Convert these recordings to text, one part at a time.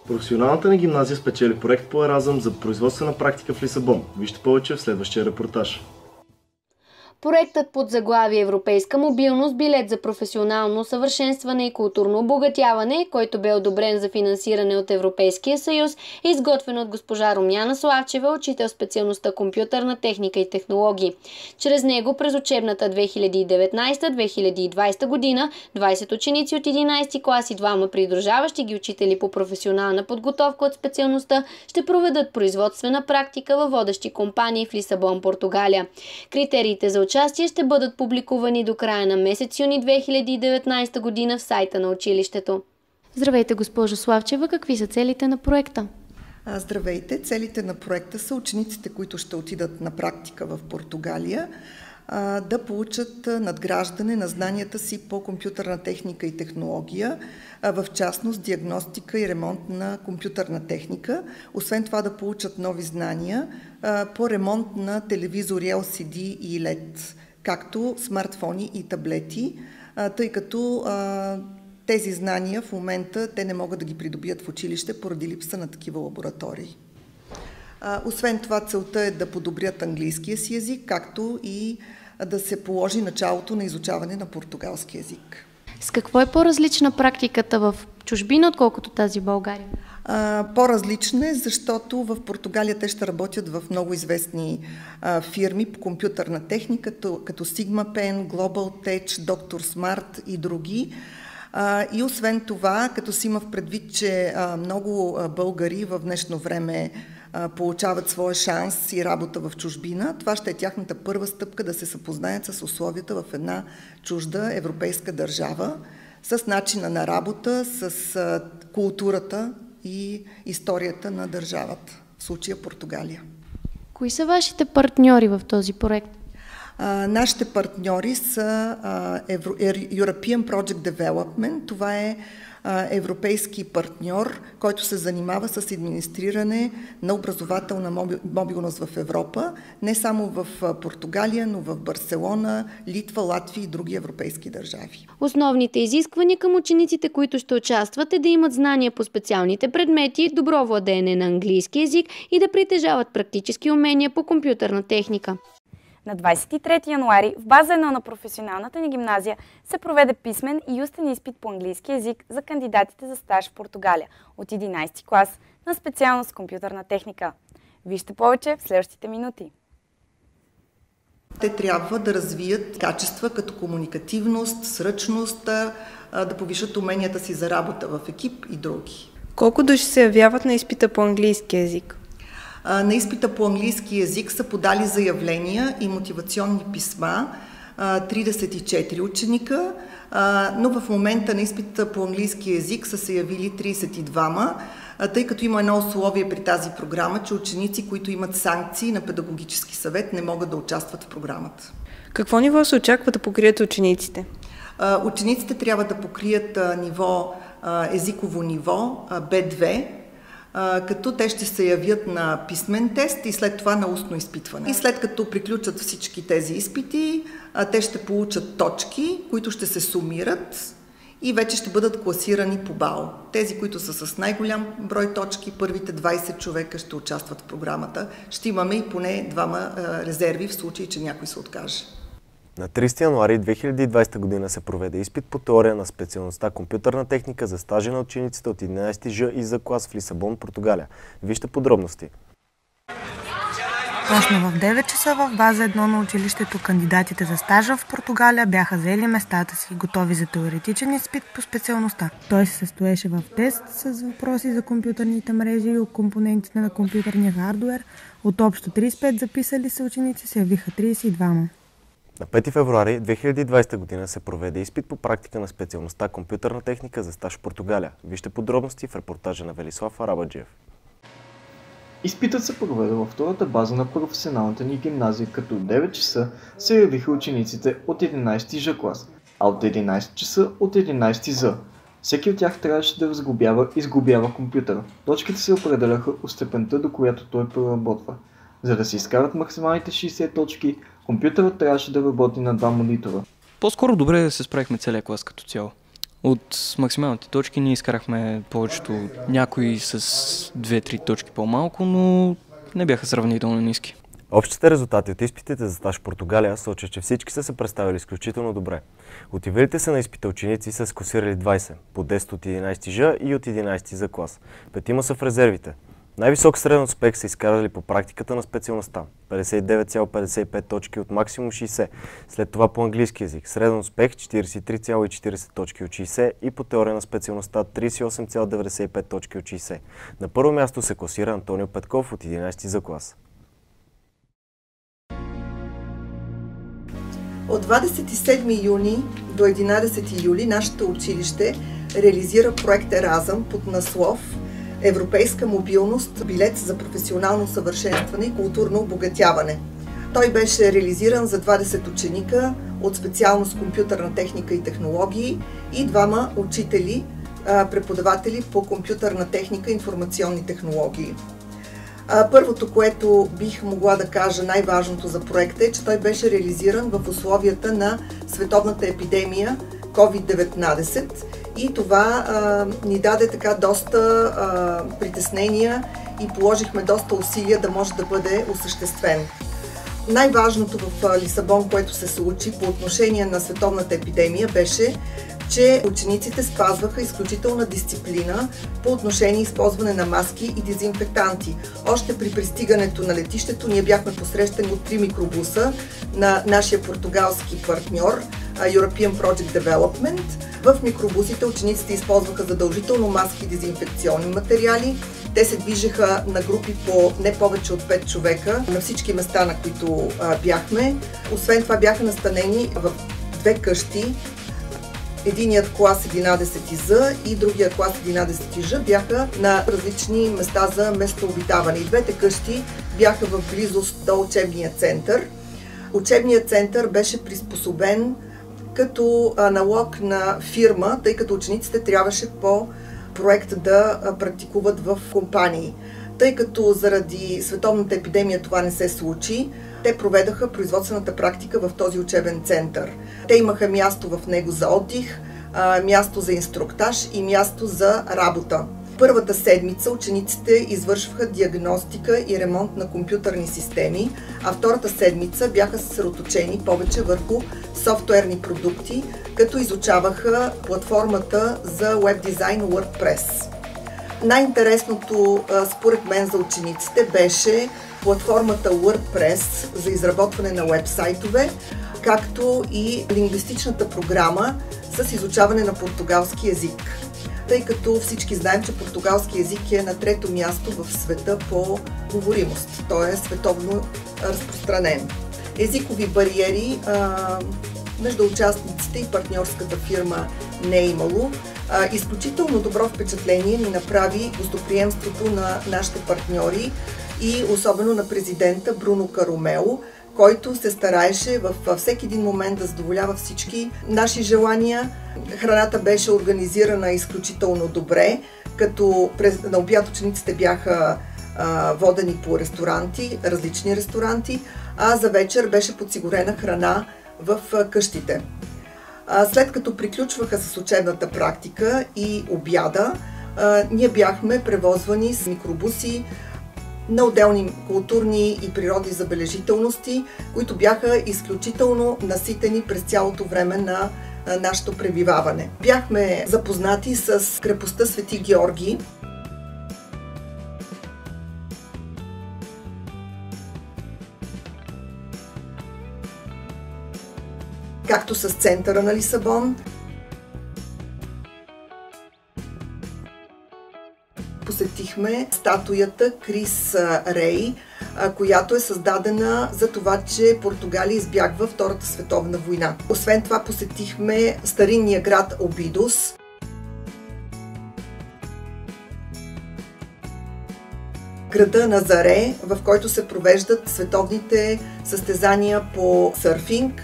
Професионалната ни гимназия спечели проект по Еразъм за производствена практика в Лисабон. Вижте повече в следващия репортаж. Проектът под заглавие Европейска мобилност, билет за професионално усъвършенстване и културно обогатяване, който бе одобрен за финансиране от Европейския съюз, е изготвен от госпожа Румяна Славчева, учител специалността компютърна техника и технологии. Чрез него през учебната 2019-2020 година 20 ученици от 11 клас и двама придружаващи ги учители по професионална подготовка от специалността ще проведат производствена практика във водещи компании в Лисабон, Португалия. Критериите за участие ще бъдат публикувани до края на месец юни 2019 година в сайта на училището. Здравейте, госпожо Славчева, какви са целите на проекта? Здравейте! Целите на проекта са учениците, които ще отидат на практика в Португалия, да получат надграждане на знанията си по компютърна техника и технология, в частност диагностика и ремонт на компютърна техника. Освен това да получат нови знания по ремонт на телевизори LCD и LED, както смартфони и таблети, тъй като тези знания в момента те не могат да ги придобият в училище поради липса на такива лаборатории. Освен това, целта е да подобрят английския си език, както и да се положи началото на изучаване на португалски език. С какво е по-различна практиката в чужбина, отколкото тази в България? По-различна е, защото в Португалия те ще работят в много известни фирми по компютърна техника, като SigmaPen, Global Tech, Dr. Smart и други. И освен това, като си има в предвид, че много българи в днешно време получават своя шанс и работа в чужбина, това ще е тяхната първа стъпка да се съпознаят с условията в една чужда европейска държава, с начина на работа, с културата и историята на държавата, в случая Португалия. Кои са вашите партньори в този проект? Нашите партньори са European Project Development. Това е европейски партньор, който се занимава с администриране на образователна мобилност в Европа, не само в Португалия, но в Барселона, Литва, Латвия и други европейски държави. Основните изисквания към учениците, които ще участват, е да имат знания по специалните предмети, добро владеене на английски език и да притежават практически умения по компютърна техника. На 23 януари в база 1 на професионалната ни гимназия се проведе писмен и устен изпит по английски език за кандидатите за стаж в Португалия от 11 клас на специалност компютърна техника. Вижте повече в следващите минути. Те трябва да развият качества като комуникативност, сръчност, да повишат уменията си за работа в екип и други. Колко души се явяват на изпита по английски език? На изпита по английски език са подали заявления и мотивационни писма 34 ученика, но в момента на изпита по английски език са се явили 32, тъй като има едно условие при тази програма, че ученици, които имат санкции на педагогически съвет, не могат да участват в програмата. Какво ниво се очаква да покрият учениците? Учениците трябва да покрият езиково ниво B2, като те ще се явят на писмен тест и след това на устно изпитване. И след като приключат всички тези изпити, те ще получат точки, които ще се сумират и вече ще бъдат класирани по бал. Тези, които са с най-голям брой точки, първите 20 човека ще участват в програмата. Ще имаме и поне двама резерви в случай, че някой се откаже. На 30 януари 2020 година се проведе изпит по теория на специалността компютърна техника за стажа на учениците от 11 Ж и за клас в Лисабон, Португалия. Вижте подробности. Точно в 9 часа в база 1 на училището кандидатите за стажа в Португалия бяха заели местата си, готови за теоретичен изпит по специалността. Той се състоеше в тест с въпроси за компютърните мрежи и компонентите на компютърния хардуер. От общо 35 записали се ученици се явиха 32. На 5 февруари 2020 година се проведе изпит по практика на специалността компютърна техника за стаж в Португалия. Вижте подробности в репортажа на Велислав Арабаджиев. Изпитът се проведе във втората база на професионалната ни гимназия, като от 9 часа се явиха учениците от 11 Ж клас, а от 11 часа от 11 З. Всеки от тях трябваше да разглобява и сглобява компютъра. Точките се определяха от степента, до която той проработва. За да се изкарат максималните 60 точки, компютърът трябваше да работи на 2 монитора. По-скоро добре да се справихме целия клас като цяло. От максималните точки ние изкарахме повечето, някои с 2-3 точки по-малко, но не бяха сравнително ниски. Общите резултати от изпитите за стаж в Португалия сочат, че всички са се представили изключително добре. Отивалите се на изпита ученици са класирали 20, по 10 от 11 Ж и от 11 за клас. 5 са в резервите. Най-висок среден успех са изкарали по практиката на специалността – 59,55 точки от максимум 60, след това по английски език, среден успех 43,40 точки от 60 и по теория на специалността 38,95 точки от 60. На първо място се класира Антонио Петков от 11 за клас. От 27 юни до 11 юли нашето училище реализира проект Еразъм под наслов Европейска мобилност, билет за професионално съвършенстване и културно обогатяване. Той беше реализиран за 20 ученика от специалност компютърна техника и технологии и 2 учители, преподаватели по компютърна техника и информационни технологии. Първото, което бих могла да кажа най-важното за проекта е, че той беше реализиран в условията на световната епидемия COVID-19 и това ни даде така доста притеснения и положихме доста усилия да може да бъде осъществен. Най-важното в Лисабон, което се случи по отношение на световната епидемия, беше, че учениците спазваха изключителна дисциплина по отношение използване на маски и дезинфектанти. Още при пристигането на летището ние бяхме посрещани от 3 микробуса на нашия португалски партньор European Project Development. В микробусите учениците използваха задължително маски и дезинфекционни материали. Те се движеха на групи по не повече от 5 човека на всички места, на които бяхме. Освен това бяха настанени в 2 къщи. Единият клас 11З и другия клас 11Ж бяха на различни места за местообитаване. И двете къщи бяха в близост до учебния център. Учебният център беше приспособен като аналог на фирма, тъй като учениците трябваше по проект да практикуват в компании. Тъй като заради световната епидемия това не се случи, те проведаха производствената практика в този учебен център. Те имаха място в него за отдих, място за инструктаж и място за работа. Първата седмица учениците извършваха диагностика и ремонт на компютърни системи, а втората седмица бяха съсредоточени повече върху софтуерни продукти, като изучаваха платформата за веб дизайн WordPress. Най-интересното според мен за учениците беше платформата WordPress за изработване на уебсайтове, както и лингвистичната програма с изучаване на португалски език. Тъй като всички знаем, че португалски език е на 3-то място в света по говоримост. Той е световно разпространен. Езикови бариери между участниците и партньорската фирма не е имало. Изключително добро впечатление ни направи гостоприемството на нашите партньори и особено на президента Бруно Карумело, който се стараеше във всеки един момент да задоволява всички наши желания. Храната беше организирана изключително добре, като на обяд учениците бяха водени по ресторанти, различни ресторанти, а за вечер беше подсигурена храна в къщите. След като приключваха с учебната практика и обяда, ние бяхме превозвани с микробуси на отделни културни и природни забележителности, които бяха изключително наситени през цялото време на нашето пребиваване. Бяхме запознати с крепостта Свети Георги. Както с центъра на Лисабон. Посетихме статуята Крис Рей, която е създадена за това, че Португалия избягва Втората световна война. Освен това посетихме старинния град Обидос. Града Назаре, в който се провеждат световните състезания по сърфинг.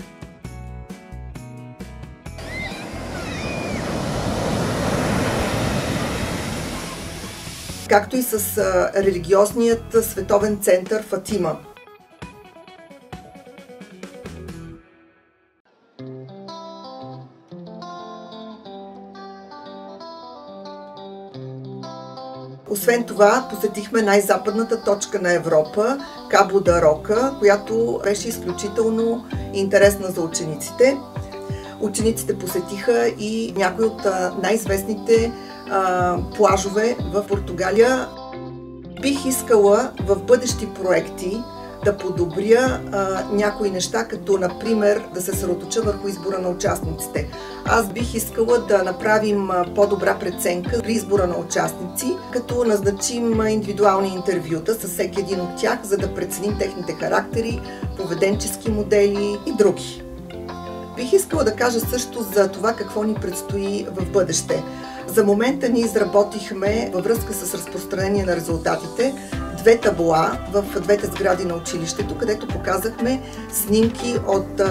Както и с религиозният световен център Фатима. Освен това, посетихме най-западната точка на Европа, Кабо да Рока, която беше изключително интересна за учениците. Учениците посетиха и някои от най-известните плажове в Португалия. Бих искала в бъдещи проекти да подобря някои неща, като например да се съсредоточа върху избора на участниците. Аз бих искала да направим по-добра преценка при избора на участници, като назначим индивидуални интервюта с всеки един от тях, за да преценим техните характери, поведенчески модели и други. Бих искала да кажа също за това какво ни предстои в бъдеще. За момента ние изработихме във връзка с разпространение на резултатите 2 табла в двете сгради на училището, където показахме снимки от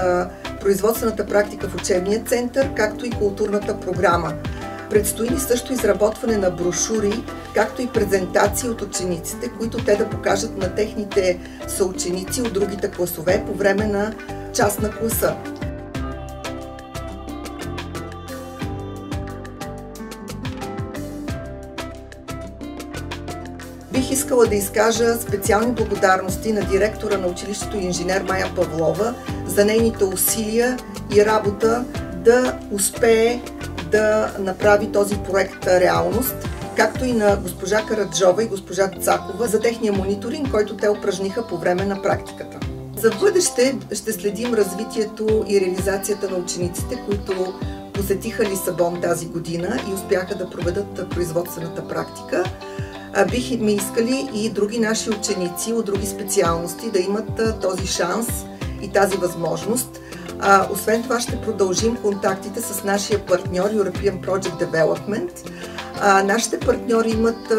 производствената практика в учебния център, както и културната програма. Предстои ни също изработване на брошури, както и презентации от учениците, които те да покажат на техните съученици от другите класове по време на час на класа. Бих искала да изкажа специални благодарности на директора на училището инженер Майя Павлова за нейните усилия и работа да успее да направи този проект реалност, както и на госпожа Караджова и госпожа Цакова за техния мониторинг, който те упражниха по време на практиката. За бъдеще ще следим развитието и реализацията на учениците, които посетиха Лисабон тази година и успяха да проведат производствената практика. Бихме искали и други наши ученици от други специалности да имат този шанс и тази възможност. Освен това ще продължим контактите с нашия партньор European Project Development. Нашите партньори имат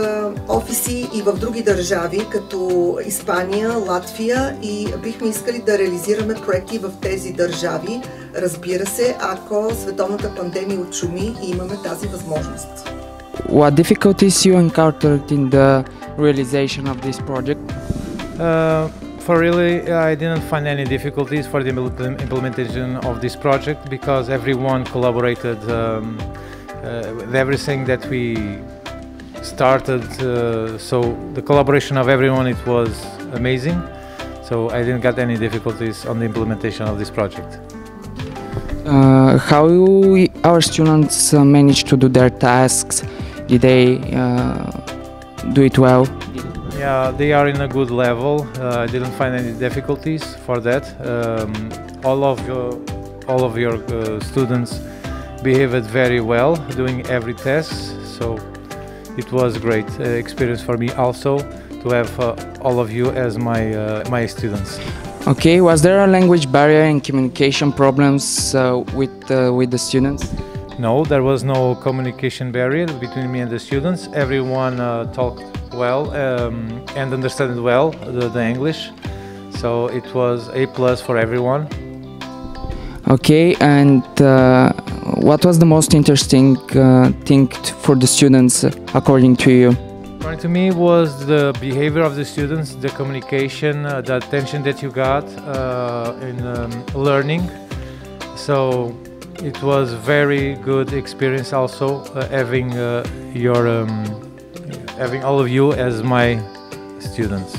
офиси и в други държави, като Испания, Латвия, и бихме искали да реализираме проекти в тези държави, разбира се, ако световната пандемия отшуми и имаме тази възможност. What difficulties you encountered in the realization of this project? For really, I didn't find any difficulties for the implementation of this project because everyone collaborated with everything that we started. So the collaboration of everyone, it was amazing. So I didn't get any difficulties on the implementation of this project. How our students manage to do their tasks? Did they do it well? Yeah, they are in a good level. I didn't find any difficulties for that. All of your students behaved very well doing every test, so it was a great experience for me also to have all of you as my students. Okay, was there a language barrier and communication problems with the students? No, there was no communication barrier between me and the students. Everyone talked well and understood well the English, so it was A+ for everyone. Okay, and what was the most interesting thing for the students according to you? According to me was the behavior of the students, the communication, the attention that you got in learning. So it was very good experience also having having all of you as my students.